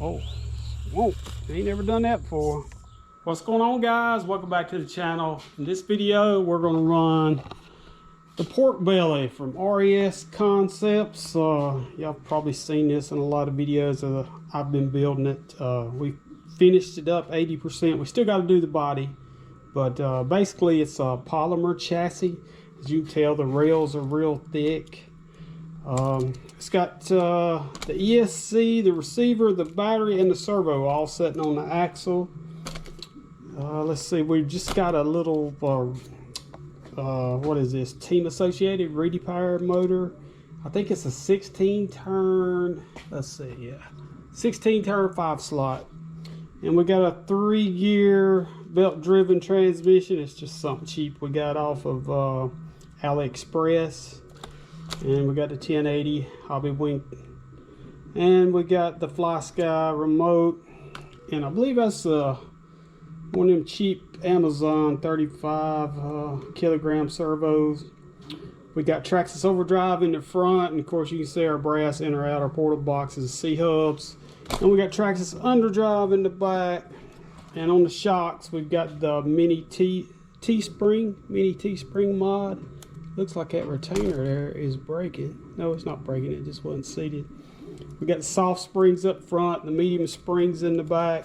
Oh, whoa, ain't never done that before. What's going on, guys? Welcome back to the channel. In this video, we're gonna run the pork belly from RES Concepts. Y'all probably seen this in a lot of videos. I've been building it. We finished it up 80%. We still got to do the body, but basically it's a polymer chassis. As you can tell, the rails are real thick. It's got the ESC, the receiver, the battery, and the servo all sitting on the axle. Let's see, we've just got a little what is this, team associated reedy power motor. I think it's a 16 turn, let's see, yeah, 16 turn 5 slot, and we got a 3-gear belt driven transmission. It's just something cheap we got off of AliExpress. And we got the 1080 Hobby Wing, and we got the Fly Sky remote, and I believe that's one of them cheap Amazon 35 kilogram servos. We got Traxxas overdrive in the front, and of course you can see our brass in or out, our portal boxes, C-hubs, and we got Traxxas underdrive in the back. And on the shocks we've got the mini T-spring mod. Looks like that retainer there is breaking. No, it's not breaking, it just wasn't seated. We got the soft springs up front, the medium springs in the back.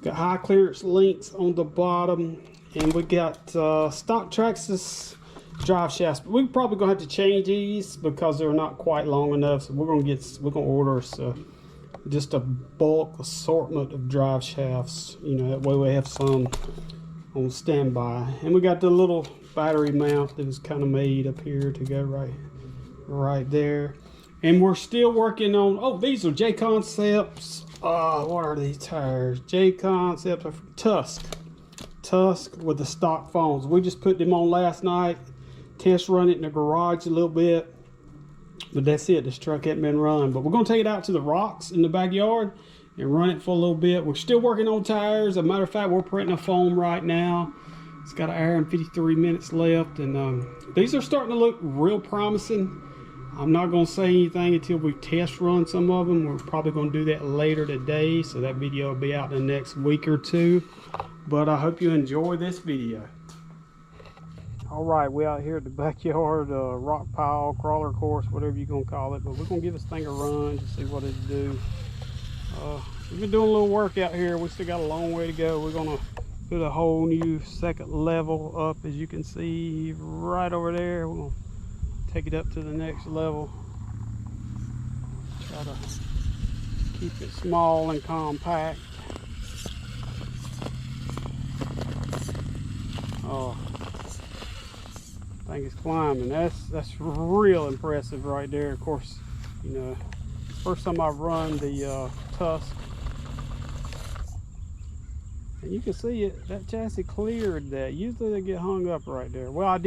Got high clearance links on the bottom, and we got stock Traxxas drive shafts. But we're probably gonna have to change these because they're not quite long enough. So we're gonna order just a bulk assortment of drive shafts. You know, that way we have some on standby. And we got the little battery mount that was kind of made up here to go right there. And we're still working on, oh, these are J Concepts. What are these tires? J Concepts are from Tusk with the stock foams. We just put them on last night, test run it in the garage a little bit, but that's it. This truck hadn't been run, but we're gonna take it out to the rocks in the backyard and run it for a little bit. We're still working on tires. As a matter of fact, we're printing a foam right now. It's got 1 hour and 53 minutes left, and these are starting to look real promising. I'm not going to say anything until we test run some of them. We're probably going to do that later today, so that video will be out in the next week or two. But I hope you enjoy this video. All right, we're out here at the backyard rock pile, crawler course, whatever you're going to call it. But we're going to give this thing a run to see what it'll do. We've been doing a little work out here. We still got a long way to go. We're going to put a whole new second level up, as you can see right over there. We're going to take it up to the next level. Try to keep it small and compact. Oh, I think it's climbing. That's real impressive right there. Of course, you know, first time I've run the Tusk. And you can see it, that chassis cleared that. Usually they get hung up right there. Well, I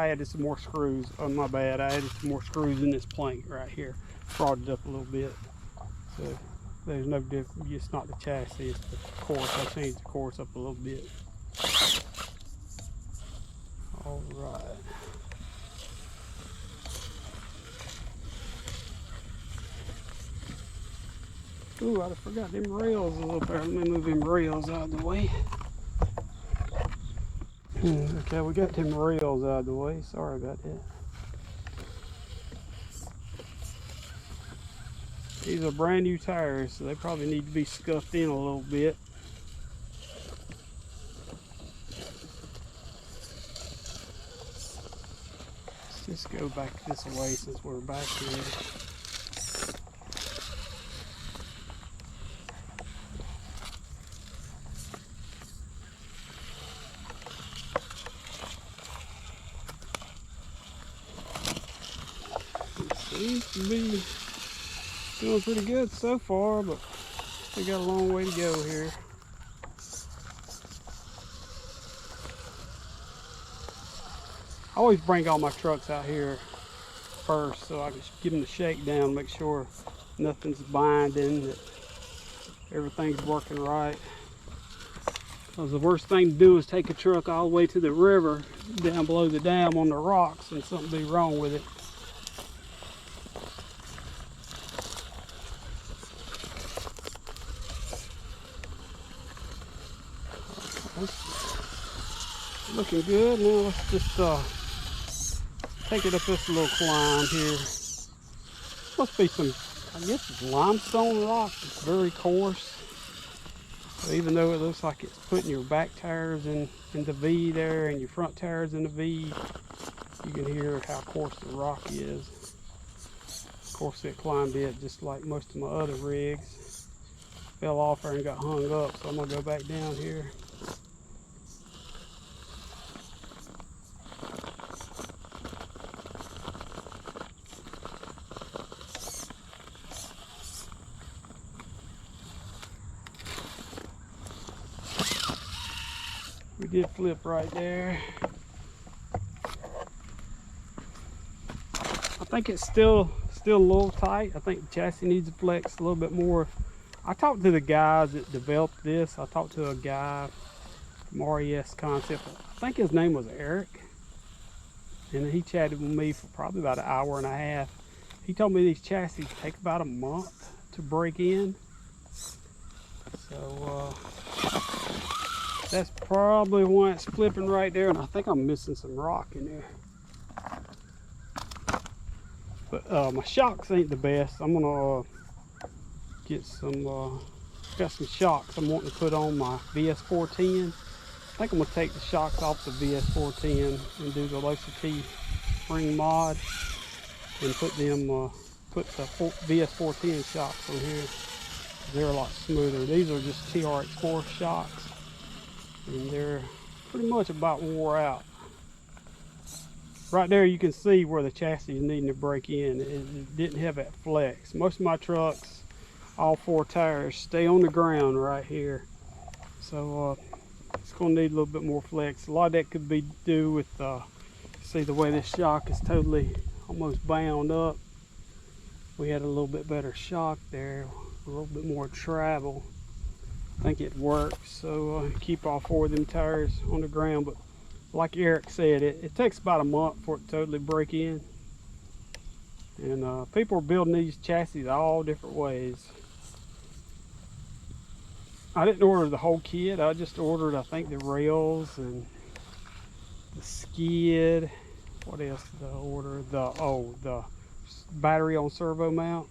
added some more screws. Oh, my bad. I added some more screws in this plank right here. Brought it up a little bit. So there's no difference. It's not the chassis, it's the course. I changed the course up a little bit. All right. Ooh, I forgot them rails a little bit. Let me move them rails out of the way. Okay, we got them rails out of the way. Sorry about that. These are brand new tires, so they probably need to be scuffed in a little bit. Let's just go back this way since we're back here. Seems to be doing pretty good so far, but we got a long way to go here. I always bring all my trucks out here first so I can give them the shakedown, make sure nothing's binding, that everything's working right. Because the worst thing to do is take a truck all the way to the river down below the dam on the rocks and something be wrong with it. That's looking good. Now let's just take it up this little climb here. Must be some, I guess it's limestone rock. It's very coarse. So even though it looks like it's putting your back tires in the V there and your front tires in the V, you can hear how coarse the rock is. Of course, it climbed it just like most of my other rigs. Fell off there and got hung up, so I'm gonna go back down here. We did flip right there. I think it's still a little tight. I think the chassis needs to flex a little bit more. I talked to the guys that developed this. I talked to a guy from RES Concept. I think his name was Eric. And he chatted with me for probably about an hour and a half. He told me these chassis take about a month to break in. So that's probably why it's flipping right there. And I think I'm missing some rock in there. But my shocks ain't the best. I'm gonna get some, got some shocks I'm wanting to put on my VS410. I think I'm gonna take the shocks off the VS410 and do the Losa T spring mod and put them, put the VS410 shocks on here. They're a lot smoother. These are just TRX4 shocks and they're pretty much about wore out. Right there you can see where the chassis is needing to break in. It didn't have that flex. Most of my trucks, all 4 tires, stay on the ground right here. So it's going to need a little bit more flex. A lot of that could be due with, see the way this shock is totally almost bound up. We had a little bit better shock there, a little bit more travel. I think it works. So keep all 4 of them tires on the ground. But like Eric said, it takes about a month for it to totally break in. And people are building these chassis all different ways. I didn't order the whole kit. I just ordered, I think, the rails and the skid. What else did I order? The battery on servo mount.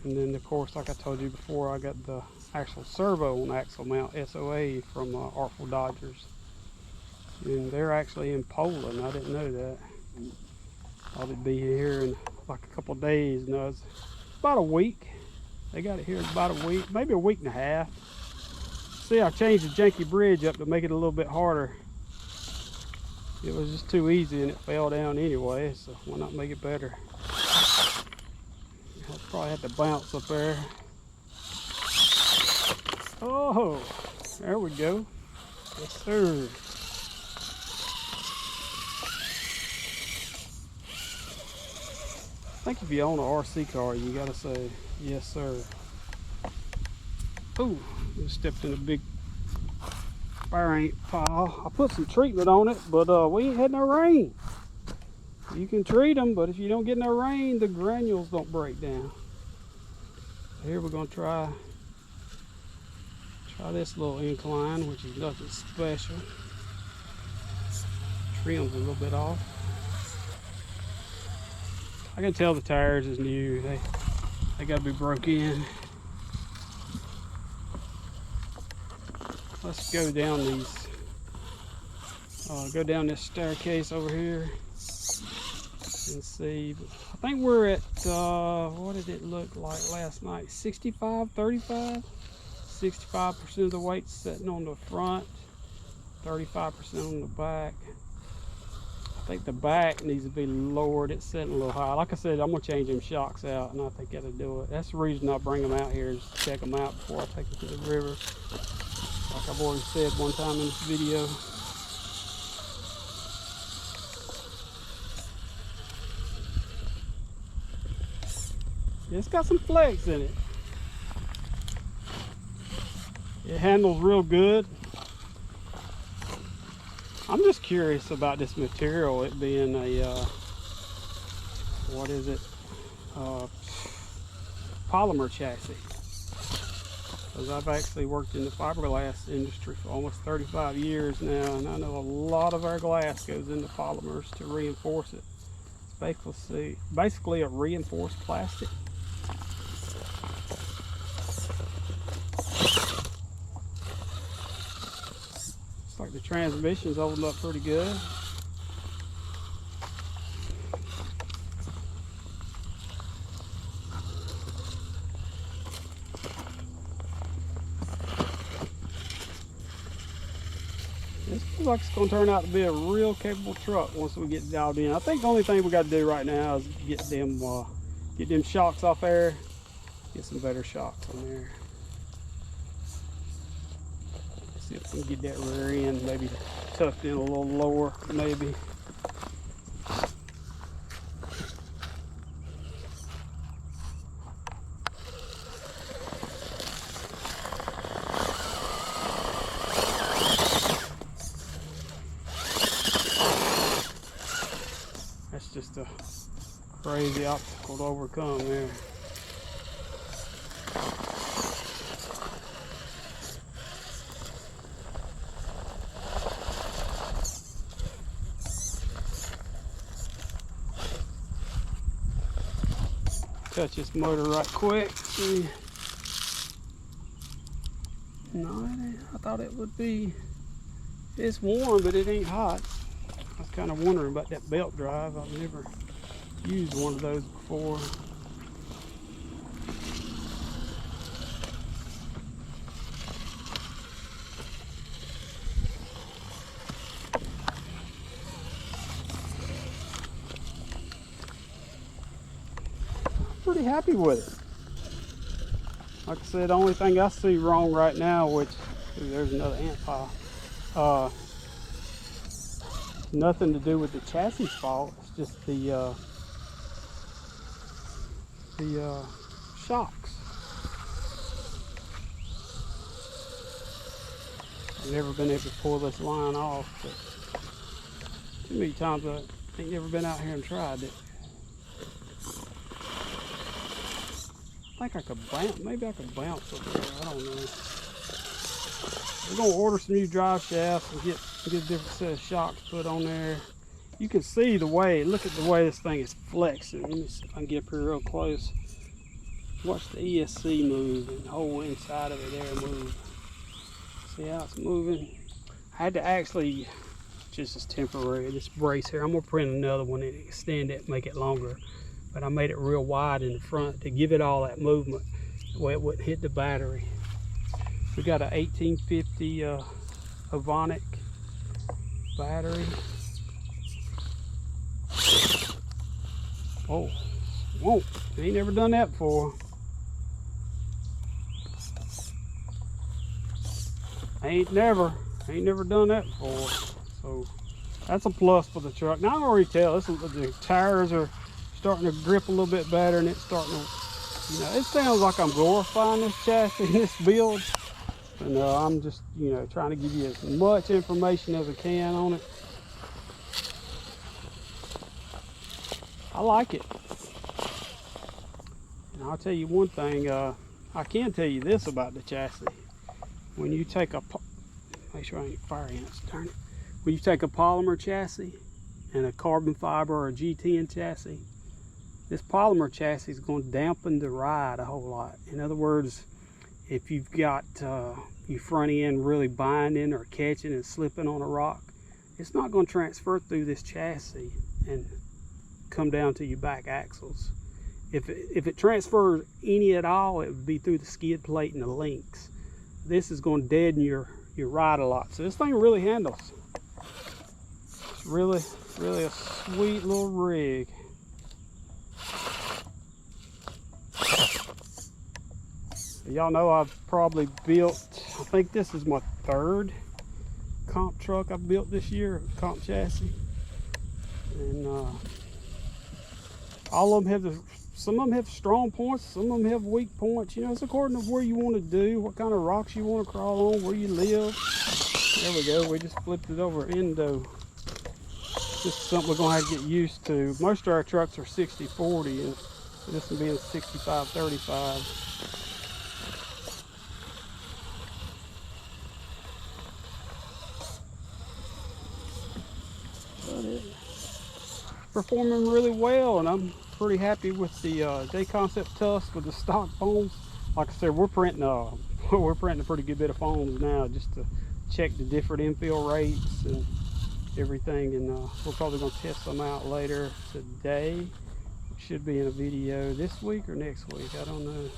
And then, of course, like I told you before, I got the actual servo on axle mount SOA from Artful Dodgers. And they're actually in Poland. I didn't know that. Thought it'd be here in like a couple of days. No, it's about a week. They got it here in about a week, maybe a week and a half. See, I changed the janky bridge up to make it a little bit harder. It was just too easy and it fell down anyway, so why not make it better? I'll probably have to bounce up there. Oh, there we go. Yes, sir. I think if you own an RC car, you gotta say, yes, sir. Oh, just stepped in a big fire ant pile. I put some treatment on it, but we ain't had no rain. You can treat them, but if you don't get no rain, the granules don't break down. Here we're gonna try this little incline, which is nothing special. Trim's a little bit off. I can tell the tires is new. They gotta be broke in. Let's go down these. Go down this staircase over here and see. I think we're at what did it look like last night? 65, 35. 65% of the weight's sitting on the front, 35% on the back. I think the back needs to be lowered. It's sitting a little high. Like I said, I'm gonna change them shocks out, and I think that'll do it. That's the reason I bring them out here, is to check them out before I take them to the river. Like I've already said one time in this video. It's got some flex in it. It handles real good. I'm just curious about this material, it being a, what is it? Polymer chassis. because I've actually worked in the fiberglass industry for almost 35 years now, and I know a lot of our glass goes into polymers to reinforce it. It's basically a reinforced plastic. Looks like the transmission's holding up pretty good. This looks like it's going to turn out to be a real capable truck once we get dialed in. I think the only thing we got to do right now is get them shocks off there, get some better shocks on there. See if we can get that rear end maybe tucked in a little lower, maybe. That's just a crazy obstacle to overcome there. Touch this motor right quick. No, I thought it would be. It's warm, but it ain't hot. I was kind of wondering about that belt drive. I've never used one of those before. I'm pretty happy with it. Like I said, the only thing I see wrong right now, which there's another ant pile. Nothing to do with the chassis fault. It's just the shocks. I've never been able to pull this line off, but too many times I ain't never been out here and tried it. I think I could bounce. Maybe I could bounce up there. I don't know. We're gonna order some new drive shafts and get a different set of shocks put on there. You can see the way, look at the way this thing is flexing. Let me see if I can get up here real close. Watch the ESC move and the whole inside of it there move. See how it's moving? I had to actually, just as temporary, this brace here, I'm gonna print another one and extend it, make it longer. But I made it real wide in the front to give it all that movement, the way it wouldn't hit the battery. We got a 1850 Avonic battery. Oh, whoa, ain't never done that before. Ain't never done that before. So that's a plus for the truck. Now I can already tell the tires are starting to grip a little bit better, and it's starting to, you know, it sounds like I'm glorifying this chassis, this build. And I'm just, you know, trying to give you as much information as I can on it. I like it. And I'll tell you one thing, I can tell you this about the chassis. When you take make sure I ain't fire ants, turn it. When you take a polymer chassis and a carbon fiber or a G10 chassis, this polymer chassis is going to dampen the ride a whole lot. In other words, if you've got your front end really binding or catching and slipping on a rock, it's not going to transfer through this chassis and come down to your back axles. If it transfers any at all, it would be through the skid plate and the links. This is going to deaden your ride a lot. So this thing really handles. It's really a sweet little rig. Y'all know I've probably built, I think this is my third comp truck I've built this year, comp chassis. And all of them have some of them have strong points, some of them have weak points. You know, it's according to where you want to do, what kind of rocks you want to crawl on, where you live. There we go, we just flipped it over endo. This is something we're going to have to get used to. Most of our trucks are 60-40, and this one being 65-35. performing really well, and I'm pretty happy with the J-Concept Tusk with the stock foams. Like I said, we're printing a pretty good bit of foams now just to check the different infill rates and everything, and we're probably going to test some out later today. Should be in a video this week or next week. I don't know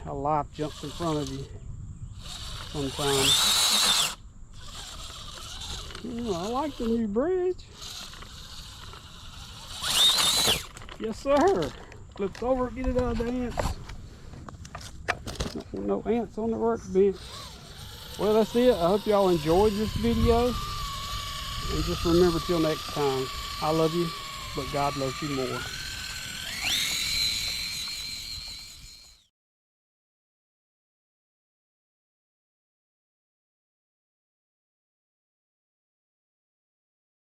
how life jumps in front of you sometimes. I like the new bridge. Yes, sir. Flips over, get it out of the ants. No ants on the workbench. Well, that's it. I hope y'all enjoyed this video. And just remember, till next time, I love you, but God loves you more.